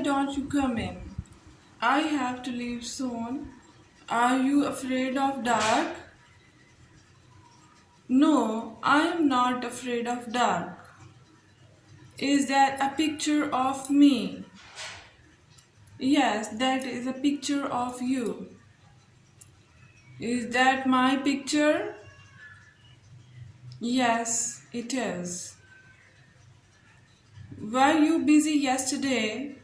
don't you come in? I have to leave soon. Are you afraid of dark? No, I am not afraid of dark. Is that a picture of me? Yes, that is a picture of you. Is that my picture? Yes, it is. Were you busy yesterday?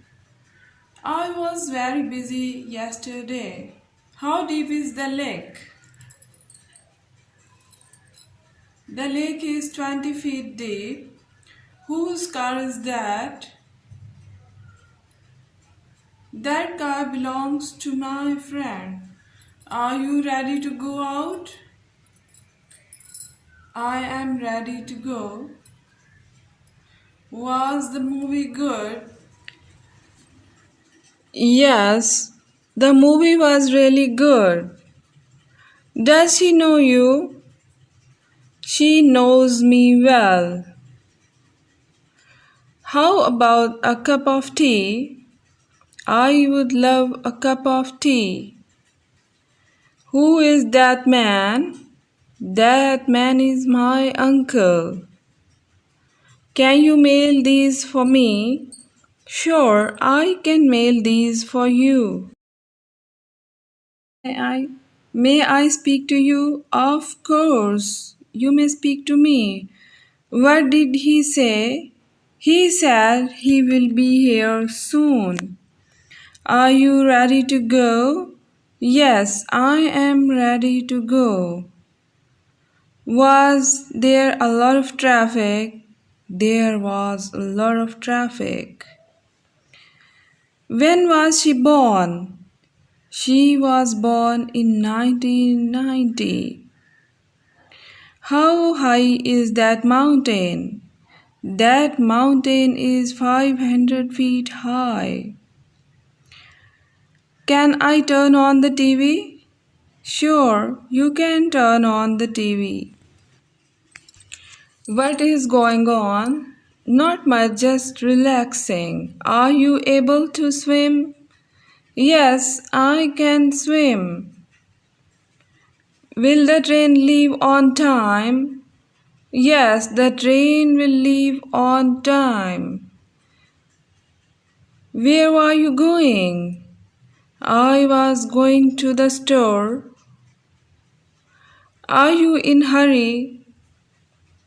I was very busy yesterday. How deep is the lake? The lake is 20 feet deep. Whose car is that? That car belongs to my friend. Are you ready to go out? I am ready to go. Was the movie good? Yes, the movie was really good. Does she know you? She knows me well. How about a cup of tea? I would love a cup of tea. Who is that man? That man is my uncle. Can you mail these for me? Sure, I can mail these for you. May I speak to you? Of course, you may speak to me. What did he say? He said he will be here soon. Are you ready to go? Yes, I am ready to go. Was there a lot of traffic? There was a lot of traffic. When was she born? She was born in 1990. How high is that mountain? That mountain is 500 feet high. Can I turn on the TV? Sure, you can turn on the TV. What is going on? Not much, just relaxing. Are you able to swim? Yes, I can swim. Will the train leave on time? Yes, the train will leave on time. Where are you going? I was going to the store. Are you in hurry?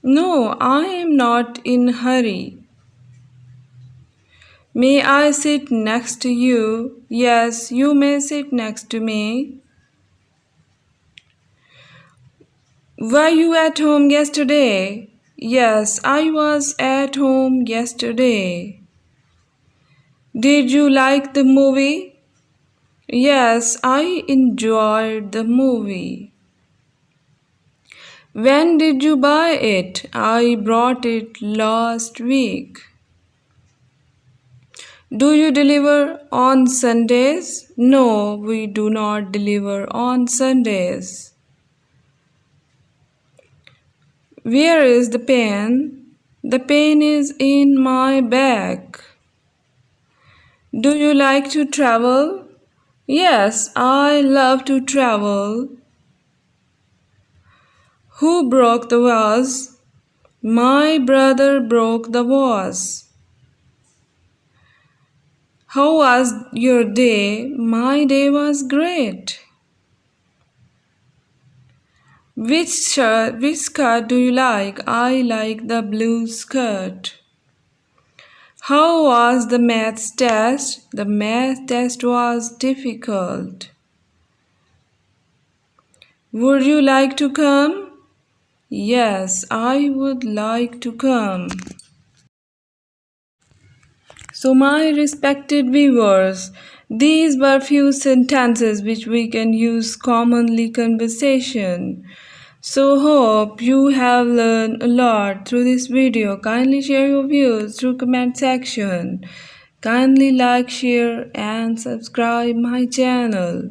No, I am not in hurry. May I sit next to you? Yes, you may sit next to me. Were you at home yesterday? Yes, I was at home yesterday. Did you like the movie? Yes, I enjoyed the movie. When did you buy it? I bought it last week. Do you deliver on Sundays? No, we do not deliver on Sundays. Where is the pen? The pen is in my bag. Do you like to travel? Yes, I love to travel. Who broke the vase? My brother broke the vase. How was your day? My day was great. Which skirt do you like? I like the blue skirt. How was the math test? The math test was difficult. Would you like to come? Yes, I would like to come. So, my respected viewers, these were few sentences which we can use commonly conversation. So, hope you have learned a lot through this video. Kindly share your views through comment section. Kindly like, share and subscribe my channel.